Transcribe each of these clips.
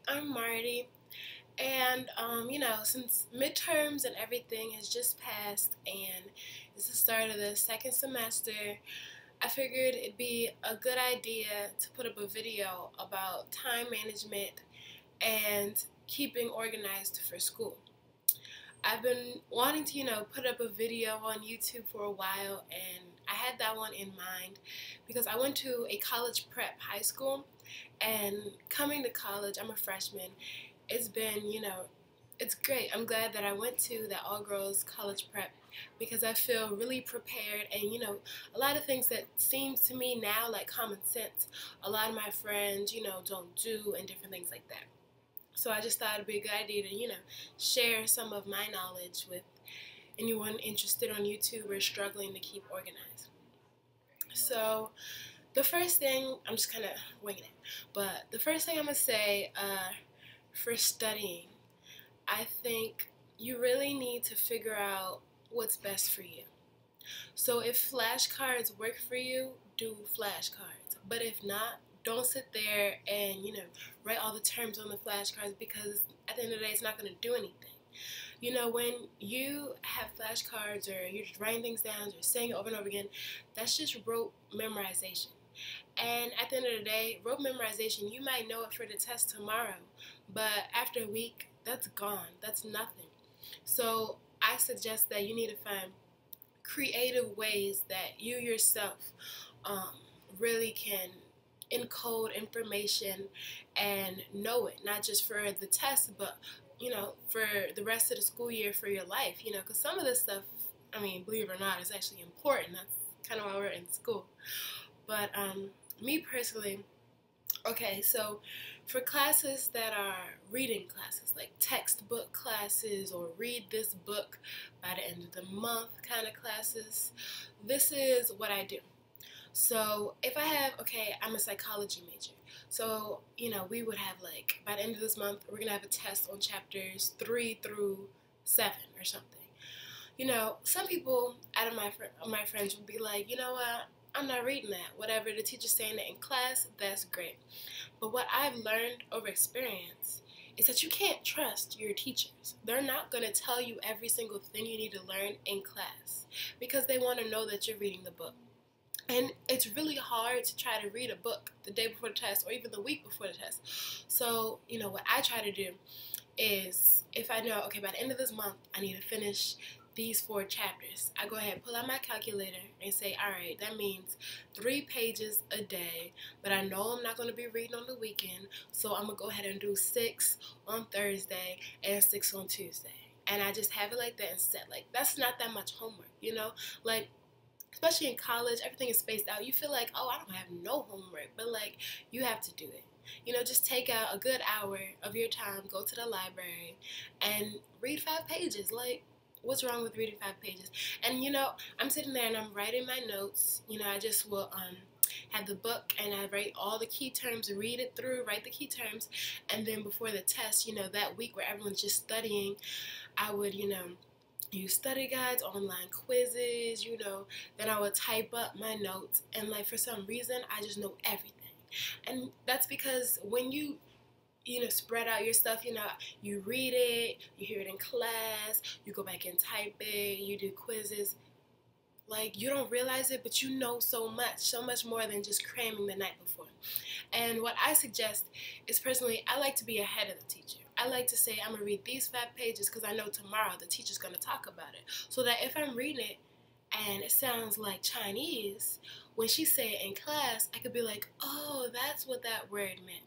I'm Marty, and since midterms and everything has just passed and it's the start of the second semester, I figured it'd be a good idea to put up a video about time management and keeping organized for school. I've been wanting to, put up a video on YouTube for a while, and I had that one in mind because I went to a college prep high school, and coming to college, I'm a freshman. It's been, it's great. I'm glad that I went to that all-girls college prep because I feel really prepared, and a lot of things that seems to me now like common sense, a lot of my friends, don't do, and different things like that. So I just thought it'd be a good idea to, share some of my knowledge with anyone interested on YouTube or struggling to keep organized. So the first thing, I'm just kind of winging it, but the first thing I'm going to say for studying, I think you really need to figure out what's best for you. So if flashcards work for you, do flashcards. But if not, don't sit there and, write all the terms on the flashcards because at the end of the day, it's not going to do anything. When you have flashcards or you're just writing things down or saying it over and over again, that's just rote memorization. And at the end of the day, rote memorization, you might know it for the test tomorrow, but after a week, that's gone. That's nothing. So I suggest that you need to find creative ways that you yourself really can encode information and know it, not just for the test, but for the rest of the school year, for your life, because some of this stuff, believe it or not, is actually important. That's kind of why we're in school. But me personally, okay, so for classes that are reading classes, like textbook classes or read this book by the end of the month kind of classes, this is what I do. So if I have, I'm a psychology major. So, we would have by the end of this month, we're going to have a test on chapters 3 through 7 or something. Some people out of my friends would be like, you know what, I'm not reading that. Whatever the teacher's saying that in class, that's great. But what I've learned over experience is that you can't trust your teachers. They're not going to tell you every single thing you need to learn in class because they want to know that you're reading the book. And it's really hard to try to read a book the day before the test or even the week before the test. So, what I try to do is if I know, by the end of this month, I need to finish these 4 chapters, I go ahead, pull out my calculator and say, all right, that means 3 pages a day, but I know I'm not going to be reading on the weekend, so I'm going to go ahead and do 6 on Thursday and 6 on Tuesday. And I just have it like that and set, that's not that much homework, especially in college, everything is spaced out. You feel like, oh, I don't have no homework, but you have to do it. Just take out a good hour of your time, go to the library, and read 5 pages. What's wrong with reading 5 pages? And I'm sitting there and I'm writing my notes. I just will have the book and I write all the key terms, read it through, write the key terms, and then before the test, that week where everyone's just studying, I would, use study guides, online quizzes, then I would type up my notes, and for some reason, I just know everything. And that's because when you spread out your stuff, you read it, you hear it in class, you go back and type it, you do quizzes, you don't realize it, but you know so much more than just cramming the night before. And what I suggest is, personally, I like to be ahead of the teacher. I like to say, I'm going to read these 5 pages because I know tomorrow the teacher's going to talk about it. So that if I'm reading it and it sounds like Chinese, when she say it in class, I could be like, oh, that's what that word meant.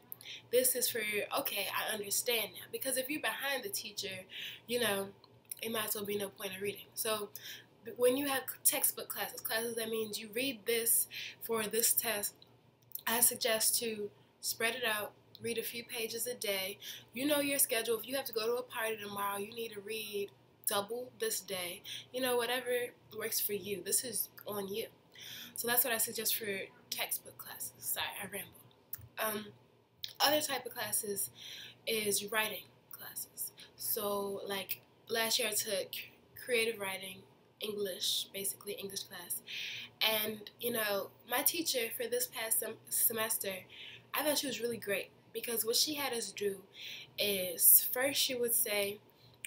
This is for, I understand now. Because if you're behind the teacher, it might as well be no point in reading. So when you have textbook classes that means you read this for this test, I suggest to spread it out, read a few pages a day. You know your schedule. If you have to go to a party tomorrow, you need to read double this day. Whatever works for you. This is on you. So that's what I suggest for textbook classes. Sorry, I ramble. Other type of classes is writing classes. So last year I took creative writing, English, basically English class. And, my teacher for this past semester, I thought she was really great. because what she had us do is first she would say,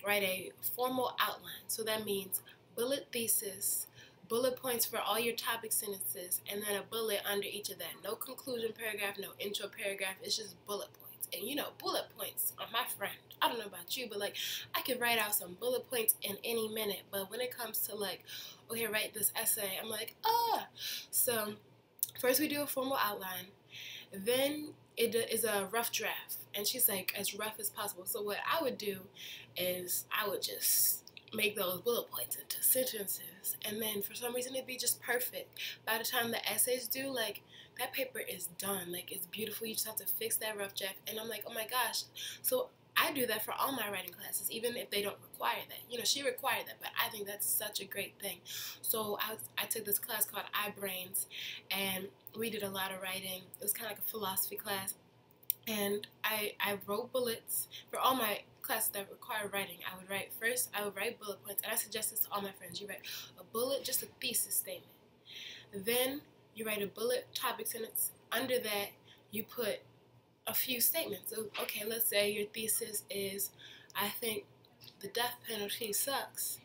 write a formal outline. So that means bullet thesis, bullet points for all your topic sentences, and then a bullet under each of that. No conclusion paragraph, no intro paragraph. It's just bullet points. And you know, bullet points are my friend. I don't know about you, but like I could write out some bullet points in any minute. But when it comes to like, okay, write this essay, I'm like, ah. So first we do a formal outline. Then it is a rough draft. And she's like, as rough as possible. So what I would do is I would just make those bullet points into sentences. And then for some reason it'd be just perfect. By the time the essays due, like that paper is done. Like it's beautiful. You just have to fix that rough draft. And I'm like, oh my gosh. So I do that for all my writing classes, even if they don't require that. You know, she required that, but I think that's such a great thing. So I took this class called iBrains, and we did a lot of writing. It was kind of like a philosophy class. And I wrote bullets for all my classes that require writing. I would write bullet points, and I suggest this to all my friends. You write a bullet, just a thesis statement. Then you write a bullet topic sentence. Under that, you put a few statements. So, okay, let's say your thesis is, I think the death penalty sucks.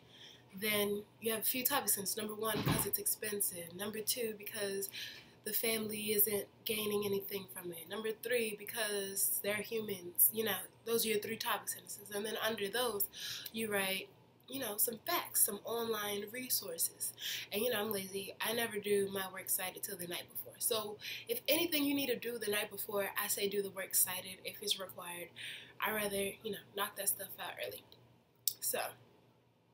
Then you have a few topic sentences. Number one, because it's expensive. Number two, because the family isn't gaining anything from it. Number three, because they're humans. You know, those are your three topic sentences. And then under those, you write, you know, some facts, some online resources. And, you know, I'm lazy. I never do my works cited till the night before. So if anything you need to do the night before, I say do the works cited if it's required. I'd rather, you know, knock that stuff out early. So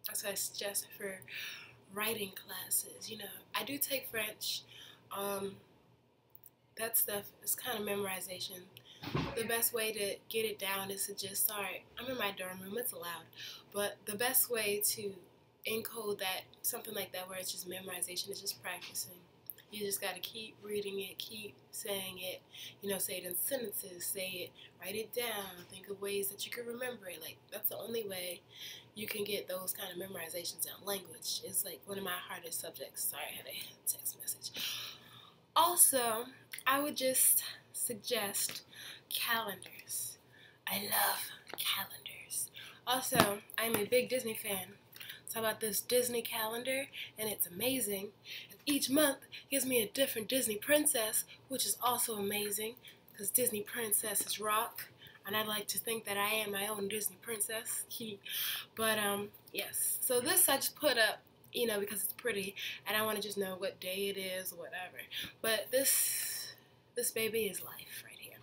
that's what I suggest for writing classes. You know, I do take French. That stuff is kind of memorization. The best way to get it down is to just, sorry, I'm in my dorm room, it's loud, but the best way to encode that, something like that where it's just memorization, is just practicing. You just got to keep reading it, keep saying it, you know, say it in sentences, say it, write it down, think of ways that you can remember it. Like, that's the only way you can get those kind of memorizations down. Language is like one of my hardest subjects. Sorry, I had a text message. Also, I would just suggest calendars. I love calendars. Also, I'm a big Disney fan. So about this Disney calendar, and it's amazing. And each month gives me a different Disney princess, which is also amazing, because Disney princesses rock, and I'd like to think that I am my own Disney princess. But yes. So this I just put up, you know, because it's pretty, and I want to just know what day it is or whatever. But this baby is life right here.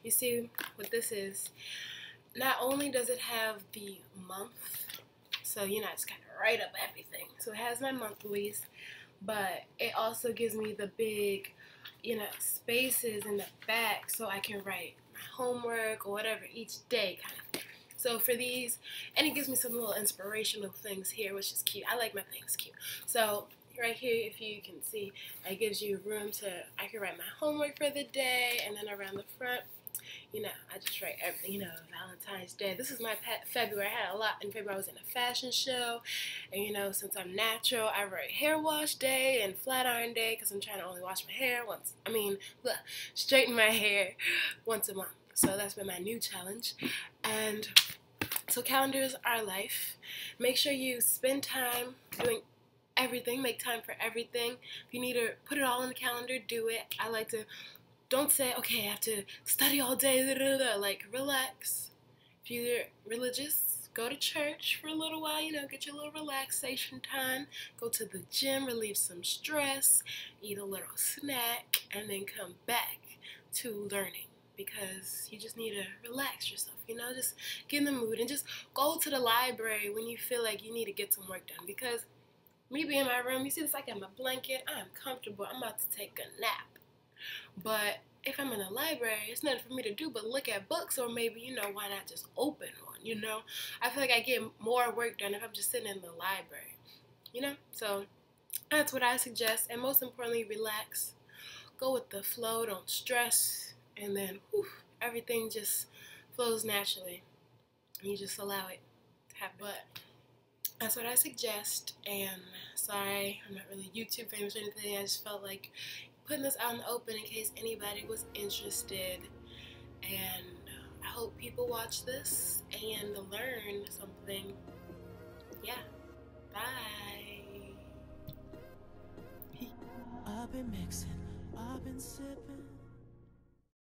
You see what this is? Not only does it have the month, so you know, it's kind of write up everything. So it has my monthlies, but it also gives me the big, you know, spaces in the back so I can write my homework or whatever each day kind of thing. So for these, and it gives me some little inspirational things here, which is cute. I like my things cute. So right here, if you can see, it gives you room to, I can write my homework for the day, and then around the front, you know, I just write everything, you know, Valentine's Day. This is my February. I had a lot in February. I was in a fashion show, and you know, since I'm natural, I write hair wash day and flat iron day, because I'm trying to only wash my hair once, straighten my hair once a month. So that's been my new challenge. And so calendars are life. Make sure you spend time doing everything. Make time for everything. If you need to put it all on the calendar, do it. I like to, don't say, okay, I have to study all day. Like, relax. If you're religious, go to church for a little while, you know, get your little relaxation time. Go to the gym, relieve some stress, eat a little snack, and then come back to learning. Because you just need to relax yourself, you know, just get in the mood and just go to the library when you feel like you need to get some work done. Because me being in my room, you see this, I got my blanket, I'm comfortable, I'm about to take a nap. But if I'm in a library, it's nothing for me to do but look at books, or maybe, you know, why not just open one, you know? I feel like I get more work done if I'm just sitting in the library, you know? So that's what I suggest. And most importantly, relax. Go with the flow, don't stress. And then everything just flows naturally. And you just allow it to happen. But that's what I suggest. And sorry, I'm not really YouTube famous or anything. I just felt like putting this out in the open in case anybody was interested. And people watch this and learn something. Yeah. Bye. I've been mixing, I've been sipping.